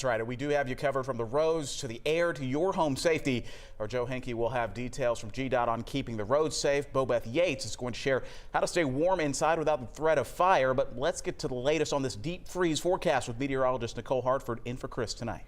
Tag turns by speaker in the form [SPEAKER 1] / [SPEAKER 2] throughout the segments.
[SPEAKER 1] That's right. We do have you covered from the roads to the air to your home safety. Our Joe Henke will have details from GDOT on keeping the roads safe. Bobeth Yates is going to share how to stay warm inside without the threat of fire. But let's get to the latest on this deep freeze forecast with meteorologist Nicole Hartford in for Chris tonight.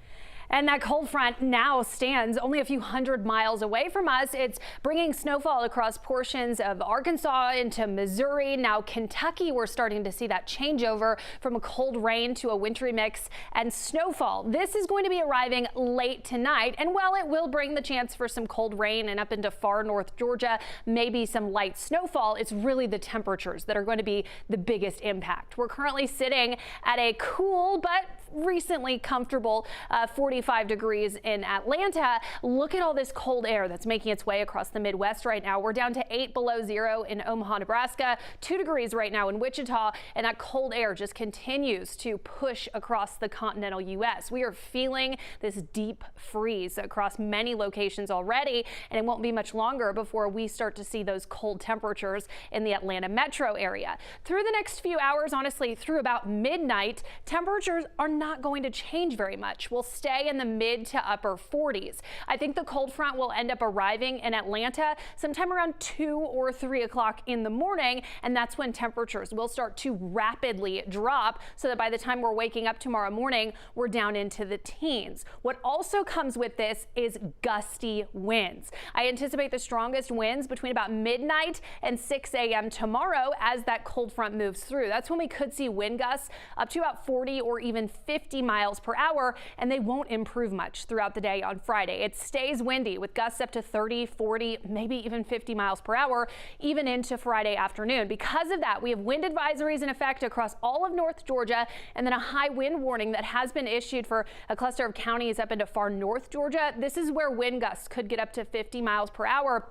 [SPEAKER 2] And that cold front now stands only a few hundred miles away from us. It's bringing snowfall across portions of Arkansas into Missouri. Now Kentucky, we're starting to see that changeover from a cold rain to a wintry mix and snowfall. This is going to be arriving late tonight. And while it will bring the chance for some cold rain and up into far north Georgia, maybe some light snowfall, it's really the temperatures that are going to be the biggest impact. We're currently sitting at a cool but recently comfortable 45 degrees in Atlanta. Look at all this cold air that's making its way across the Midwest right now. We're down to 8 below zero in Omaha, Nebraska, 2 degrees right now in Wichita, and that cold air just continues to push across the continental U.S. We are feeling this deep freeze across many locations already, and it won't be much longer before we start to see those cold temperatures in the Atlanta metro area. Through the next few hours, honestly, through about midnight, temperatures are not going to change very much. We'll stay in the mid to upper 40s. I think the cold front will end up arriving in Atlanta sometime around 2 or 3 o'clock in the morning, and that's when temperatures will start to rapidly drop so that by the time we're waking up tomorrow morning, we're down into the teens. What also comes with this is gusty winds. I anticipate the strongest winds between about midnight and 6 a.m. tomorrow as that cold front moves through. That's when we could see wind gusts up to about 40 or even 50 miles per hour, and they won't improve much throughout the day on Friday. It stays windy with gusts up to 30, 40, maybe even 50 miles per hour, even into Friday afternoon. Because of that, we have wind advisories in effect across all of North Georgia, and then a high wind warning that has been issued for a cluster of counties up into far North Georgia. This is where wind gusts could get up to 50 miles per hour.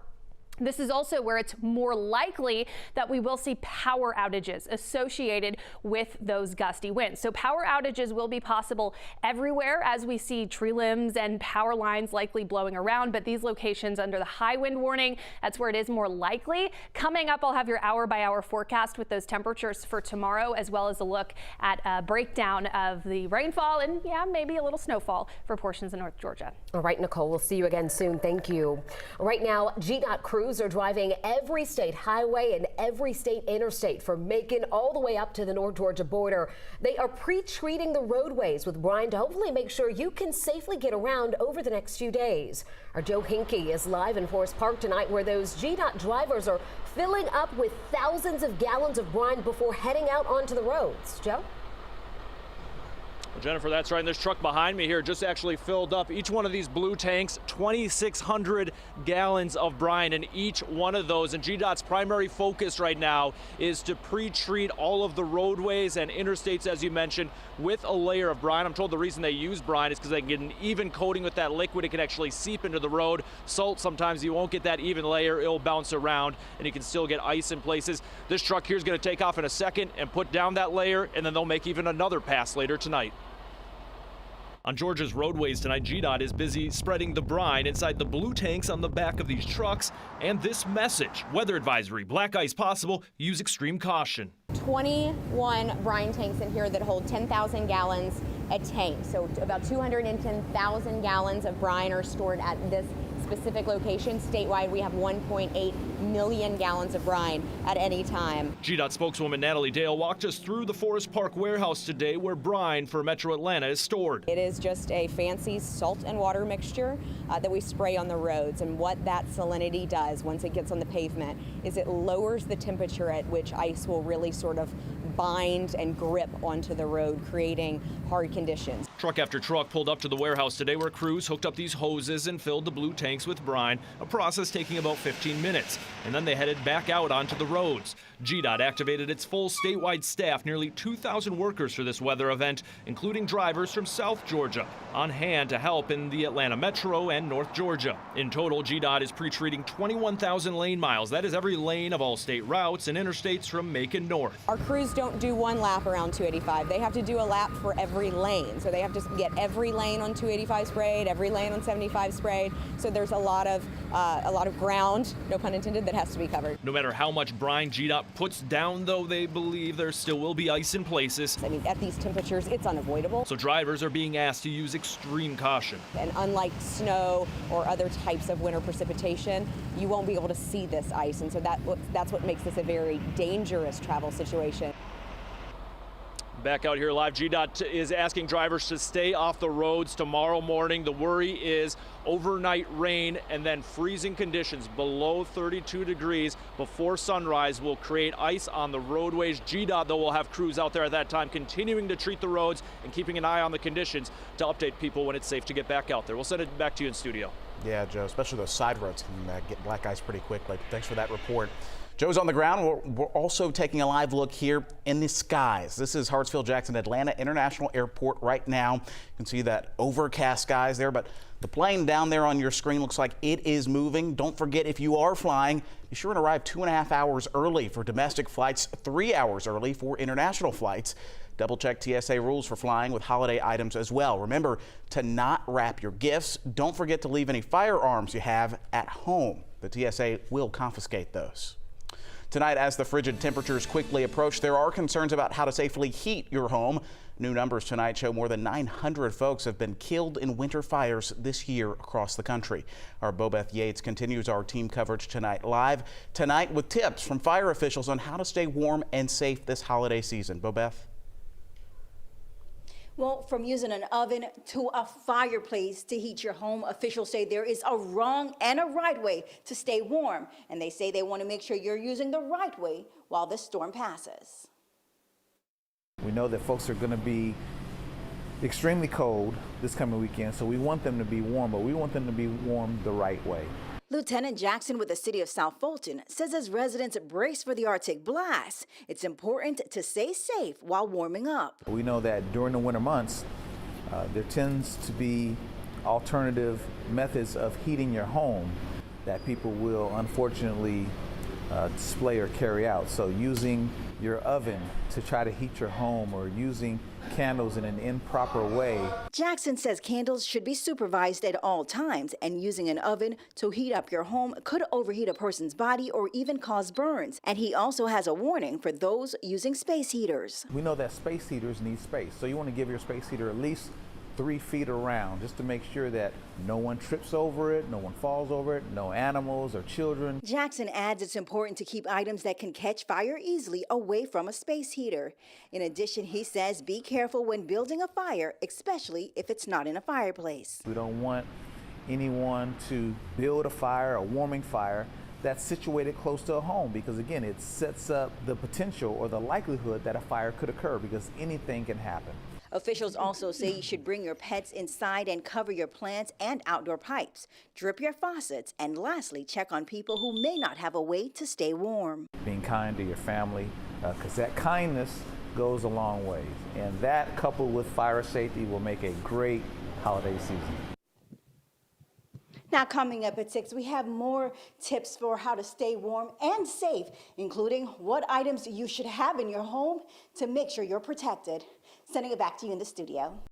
[SPEAKER 2] This is also where it's more likely that we will see power outages associated with those gusty winds. So power outages will be possible everywhere as we see tree limbs and power lines likely blowing around. But these locations under the high wind warning, that's where it is more likely. Coming up, I'll have your hour by hour forecast with those temperatures for tomorrow, as well as a look at a breakdown of the rainfall and maybe a little snowfall for portions of North Georgia.
[SPEAKER 3] All right, Nicole, we'll see you again soon. Thank you. Right now, GDOT crews are driving every state highway and every state interstate from Macon all the way up to the North Georgia border. They are pre-treating the roadways with brine to hopefully make sure you can safely get around over the next few days. Our Joe Henke is live in Forest Park tonight, where those GDOT drivers are filling up with thousands of gallons of brine before heading out onto the roads. Joe?
[SPEAKER 4] Well, Jennifer, that's right. And this truck behind me here just actually filled up each one of these blue tanks, 2,600 gallons of brine in each one of those. And GDOT's primary focus right now is to pre-treat all of the roadways and interstates, as you mentioned, with a layer of brine. I'm told the reason they use brine is because they can get an even coating with that liquid. It can actually seep into the road. Salt, sometimes you won't get that even layer. It'll bounce around and you can still get ice in places. This truck here is going to take off in a second and put down that layer, and then they'll make even another pass later tonight. On Georgia's roadways tonight, GDOT is busy spreading the brine inside the blue tanks on the back of these trucks. And this message: weather advisory, black ice possible, use extreme caution.
[SPEAKER 5] 21 brine tanks in here that hold 10,000 gallons a tank. So about 210,000 gallons of brine are stored at this specific location. Statewide, we have 1.8 million gallons of brine at any time.
[SPEAKER 4] GDOT spokeswoman Natalie Dale walked us through the Forest Park warehouse today, where brine for Metro Atlanta is stored.
[SPEAKER 5] It is just a fancy salt and water mixture that we spray on the roads. And what that salinity does once it gets on the pavement is it lowers the temperature at which ice will really sort of bind and grip onto the road, creating hard conditions.
[SPEAKER 4] Truck after truck pulled up to the warehouse today, where crews hooked up these hoses and filled the blue tanks with brine, a process taking about 15 minutes. And then they headed back out onto the roads. GDOT activated its full statewide staff, nearly 2,000 workers for this weather event, including drivers from South Georgia, on hand to help in the Atlanta Metro and North Georgia. In total, GDOT is pre-treating 21,000 lane miles. That is every lane of all state routes and interstates from Macon north.
[SPEAKER 5] Our crews don't do one lap around 285. They have to do a lap for every lane. So they have to get every lane on 285 sprayed, every lane on 75 sprayed. So there's a lot of ground, no pun intended, that has to be covered.
[SPEAKER 4] No matter how much brine GDOT puts down, though, they believe there still will be ice in places.
[SPEAKER 5] I mean, at these temperatures, it's unavoidable.
[SPEAKER 4] So drivers are being asked to use extreme caution.
[SPEAKER 5] And unlike snow or other types of winter precipitation, you won't be able to see this ice. And so that's what makes this a very dangerous travel situation.
[SPEAKER 4] Back out here live, GDOT is asking drivers to stay off the roads tomorrow morning. The worry is overnight rain and then freezing conditions below 32 degrees before sunrise will create ice on the roadways. GDOT, though, will have crews out there at that time continuing to treat the roads and keeping an eye on the conditions to update people when it's safe to get back out there. We'll send it back to you in studio.
[SPEAKER 1] Yeah, Joe, especially those side roads can get black ice pretty quickly. Thanks for that report. Joe's on the ground. We're also taking a live look here in the skies. This is Hartsfield-Jackson Atlanta International Airport right now. You can see that overcast skies there, but the plane down there on your screen looks like it is moving. Don't forget, if you are flying, be sure and arrive 2.5 hours early for domestic flights, 3 hours early for international flights. Double check TSA rules for flying with holiday items as well. Remember to not wrap your gifts. Don't forget to leave any firearms you have at home. The TSA will confiscate those. Tonight, as the frigid temperatures quickly approach, there are concerns about how to safely heat your home. New numbers tonight show more than 900 folks have been killed in winter fires this year across the country. Our Bobeth Yates continues our team coverage tonight live tonight with tips from fire officials on how to stay warm and safe this holiday season. Bobeth?
[SPEAKER 6] Well, from using an oven to a fireplace to heat your home, officials say there is a wrong and a right way to stay warm. And they say they want to make sure you're using the right way while this storm passes.
[SPEAKER 7] We know that folks are going to be extremely cold this coming weekend, so we want them to be warm, but we want them to be warm the right way.
[SPEAKER 6] Lieutenant Jackson with the city of South Fulton says as residents brace for the Arctic blast, it's important to stay safe while warming up.
[SPEAKER 7] We know that during the winter months, there tends to be alternative methods of heating your home that people will unfortunately display or carry out. So using your oven to try to heat your home or using candles in an improper way.
[SPEAKER 6] Jackson says candles should be supervised at all times, and using an oven to heat up your home could overheat a person's body or even cause burns. And he also has a warning for those using space heaters.
[SPEAKER 7] We know that space heaters need space, so you want to give your space heater at least 3 feet around just to make sure that no one trips over it, no one falls over it, no animals or children.
[SPEAKER 6] Jackson adds it's important to keep items that can catch fire easily away from a space heater. In addition, he says be careful when building a fire, especially if it's not in a fireplace.
[SPEAKER 7] We don't want anyone to build a fire, a warming fire, that's situated close to a home, because again, it sets up the potential or the likelihood that a fire could occur, because anything can happen.
[SPEAKER 6] Officials also say you should bring your pets inside and cover your plants and outdoor pipes, drip your faucets, and lastly, check on people who may not have a way to stay warm.
[SPEAKER 7] Being kind to your family, because that kindness goes a long way. And that, coupled with fire safety, will make a great holiday season.
[SPEAKER 6] Now, coming up at 6, we have more tips for how to stay warm and safe, including what items you should have in your home to make sure you're protected. Sending it back to you in the studio.